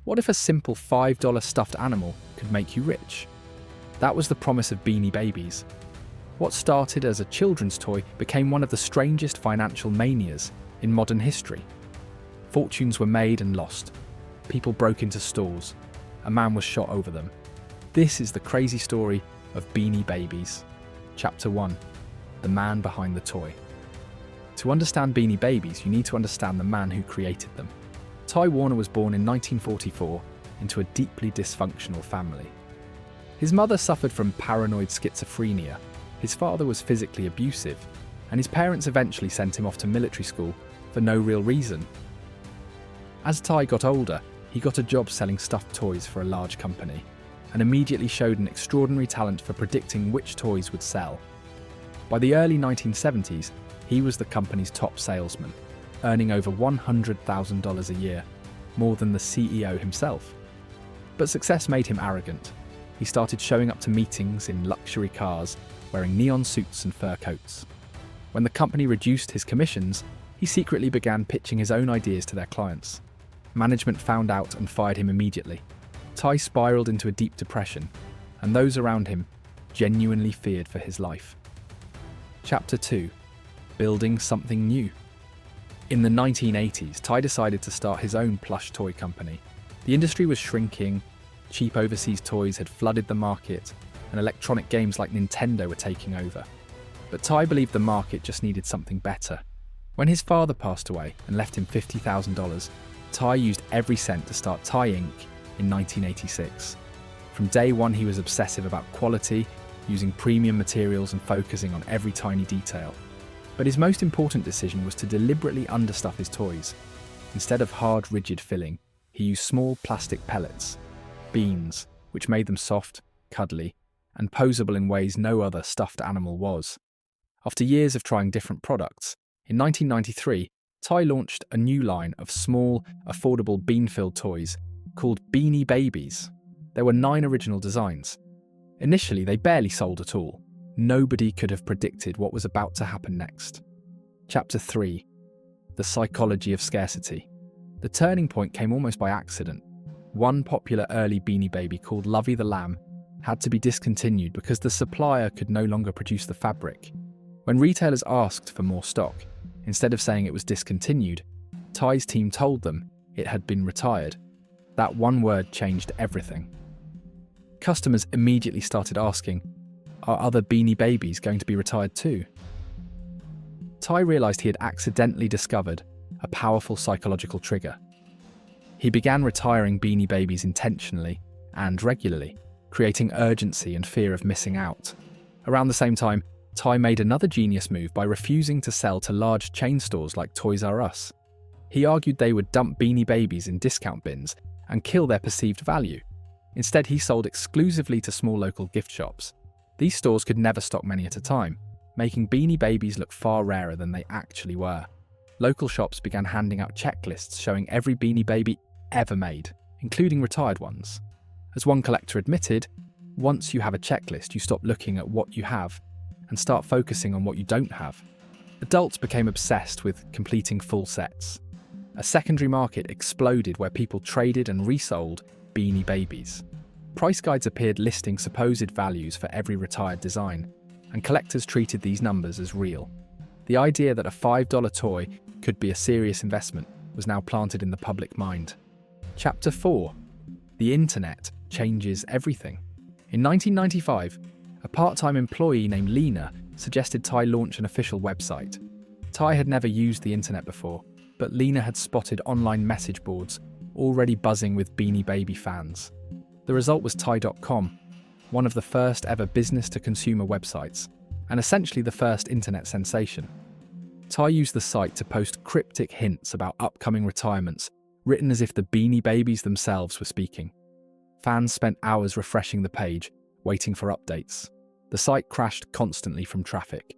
What if a simple $5 stuffed animal could make you rich? That was the promise of Beanie Babies. What started as a children's toy became one of the strangest financial manias in modern history. Fortunes were made and lost. People broke into stores. A man was shot over them. This is the crazy story of Beanie Babies. Chapter 1. The man behind the toy. To understand Beanie Babies, you need to understand the man who created them. Ty Warner was born in 1944 into a deeply dysfunctional family. His mother suffered from paranoid schizophrenia, his father was physically abusive, and his parents eventually sent him off to military school for no real reason. As Ty got older, he got a job selling stuffed toys for a large company, and immediately showed an extraordinary talent for predicting which toys would sell. By the early 1970s, he was the company's top salesman, earning over $100,000 a year, more than the CEO himself. But success made him arrogant. He started showing up to meetings in luxury cars, wearing neon suits and fur coats. When the company reduced his commissions, he secretly began pitching his own ideas to their clients. Management found out and fired him immediately. Ty spiraled into a deep depression, and those around him genuinely feared for his life. Chapter 2. Building something new. In the 1980s, Ty decided to start his own plush toy company. The industry was shrinking, cheap overseas toys had flooded the market, and electronic games like Nintendo were taking over. But Ty believed the market just needed something better. When his father passed away and left him $50,000, Ty used every cent to start Ty Inc. in 1986. From day one, he was obsessive about quality, using premium materials and focusing on every tiny detail. But his most important decision was to deliberately understuff his toys. Instead of hard, rigid filling, he used small plastic pellets, beans, which made them soft, cuddly, and posable in ways no other stuffed animal was. After years of trying different products, in 1993, Ty launched a new line of small, affordable bean-filled toys called Beanie Babies. There were 9 original designs. Initially, they barely sold at all. Nobody could have predicted what was about to happen next. Chapter 3. The psychology of scarcity. The turning point came almost by accident. One popular early Beanie Baby called Lovey the Lamb had to be discontinued because the supplier could no longer produce the fabric. When retailers asked for more stock, instead of saying it was discontinued, Ty's team told them it had been retired. That one word changed everything. Customers immediately started asking, "Are other Beanie Babies going to be retired too?" Ty realized he had accidentally discovered a powerful psychological trigger. He began retiring Beanie Babies intentionally and regularly, creating urgency and fear of missing out. Around the same time, Ty made another genius move by refusing to sell to large chain stores like Toys R Us. He argued they would dump Beanie Babies in discount bins and kill their perceived value. Instead, he sold exclusively to small local gift shops. These stores could never stock many at a time, making Beanie Babies look far rarer than they actually were. Local shops began handing out checklists showing every Beanie Baby ever made, including retired ones. As one collector admitted, once you have a checklist, you stop looking at what you have and start focusing on what you don't have. Adults became obsessed with completing full sets. A secondary market exploded where people traded and resold Beanie Babies. Price guides appeared listing supposed values for every retired design, and collectors treated these numbers as real. The idea that a $5 toy could be a serious investment was now planted in the public mind. Chapter 4. The Internet changes everything. In 1995, a part-time employee named Lena suggested Ty launch an official website. Ty had never used the internet before, but Lena had spotted online message boards already buzzing with Beanie Baby fans. The result was Ty.com, one of the first ever business-to-consumer websites, and essentially the first internet sensation. Ty used the site to post cryptic hints about upcoming retirements, written as if the Beanie Babies themselves were speaking. Fans spent hours refreshing the page, waiting for updates. The site crashed constantly from traffic.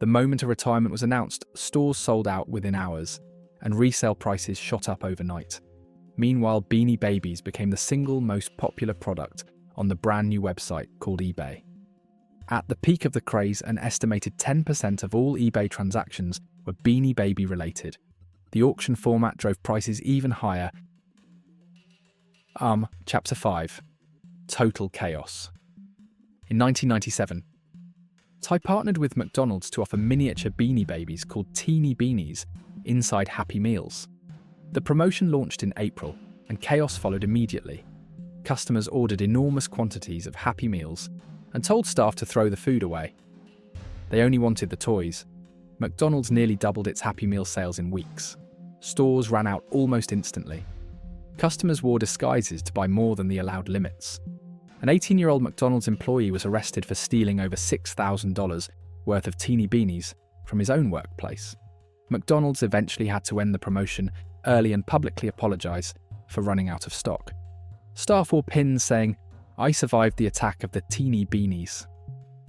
The moment a retirement was announced, stores sold out within hours, and resale prices shot up overnight. Meanwhile, Beanie Babies became the single most popular product on the brand new website called eBay. At the peak of the craze, an estimated 10% of all eBay transactions were Beanie Baby related. The auction format drove prices even higher, Chapter 5. Total Chaos. In 1997, Ty partnered with McDonald's to offer miniature Beanie Babies called Teeny Beanies inside Happy Meals. The promotion launched in April, and chaos followed immediately. Customers ordered enormous quantities of Happy Meals and told staff to throw the food away. They only wanted the toys. McDonald's nearly doubled its Happy Meal sales in weeks. Stores ran out almost instantly. Customers wore disguises to buy more than the allowed limits. An 18-year-old McDonald's employee was arrested for stealing over $6,000 worth of Teeny Beanies from his own workplace. McDonald's eventually had to end the promotion early and publicly apologize for running out of stock. Staff wore pins saying, "I survived the attack of the Teeny Beanies."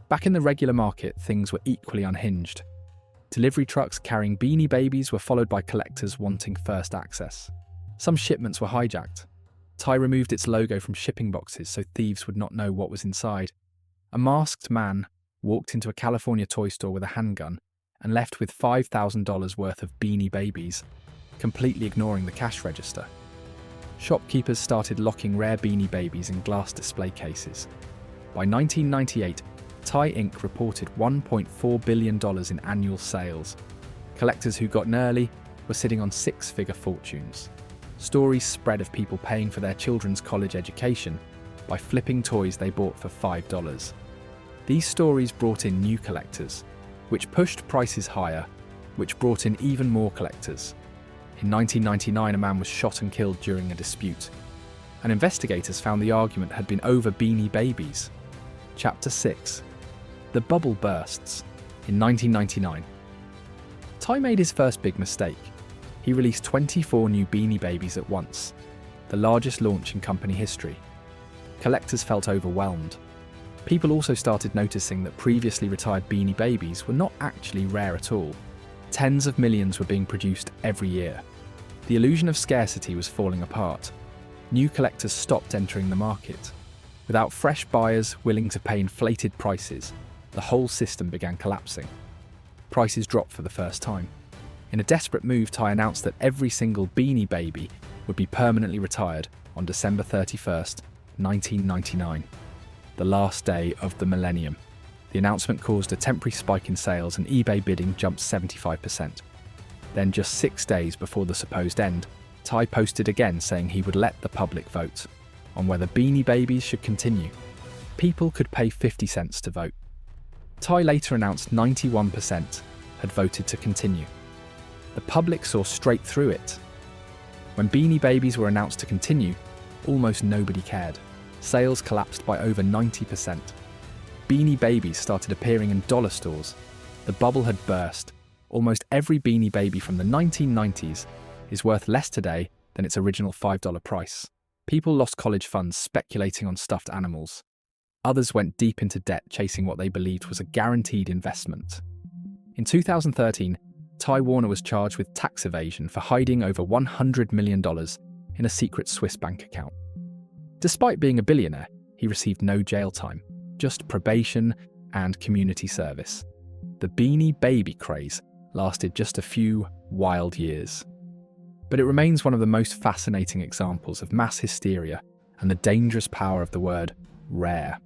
Back in the regular market, things were equally unhinged. Delivery trucks carrying Beanie Babies were followed by collectors wanting first access. Some shipments were hijacked. Ty removed its logo from shipping boxes so thieves would not know what was inside. A masked man walked into a California toy store with a handgun and left with $5,000 worth of Beanie Babies, completely ignoring the cash register. Shopkeepers started locking rare Beanie Babies in glass display cases. By 1998, Ty Inc. reported $1.4 billion in annual sales. Collectors who got in early were sitting on six-figure fortunes. Stories spread of people paying for their children's college education by flipping toys they bought for $5. These stories brought in new collectors, which pushed prices higher, which brought in even more collectors. In 1999, a man was shot and killed during a dispute, and investigators found the argument had been over Beanie Babies. Chapter 6. The Bubble Bursts. In 1999, Ty made his first big mistake. He released 24 new Beanie Babies at once, the largest launch in company history. Collectors felt overwhelmed. People also started noticing that previously retired Beanie Babies were not actually rare at all. Tens of millions were being produced every year. The illusion of scarcity was falling apart. New collectors stopped entering the market. Without fresh buyers willing to pay inflated prices, the whole system began collapsing. Prices dropped for the first time. In a desperate move, Ty announced that every single Beanie Baby would be permanently retired on December 31st, 1999, the last day of the millennium. The announcement caused a temporary spike in sales and eBay bidding jumped 75%. Then, just 6 days before the supposed end, Ty posted again saying he would let the public vote on whether Beanie Babies should continue. People could pay 50 cents to vote. Ty later announced 91% had voted to continue. The public saw straight through it. When Beanie Babies were announced to continue, almost nobody cared. Sales collapsed by over 90%. Beanie Babies started appearing in dollar stores. The bubble had burst. Almost every Beanie Baby from the 1990s is worth less today than its original $5 price. People lost college funds speculating on stuffed animals. Others went deep into debt chasing what they believed was a guaranteed investment. In 2013, Ty Warner was charged with tax evasion for hiding over $100 million in a secret Swiss bank account. Despite being a billionaire, he received no jail time, just probation and community service. The Beanie Baby craze lasted just a few wild years. But it remains one of the most fascinating examples of mass hysteria and the dangerous power of the word rare.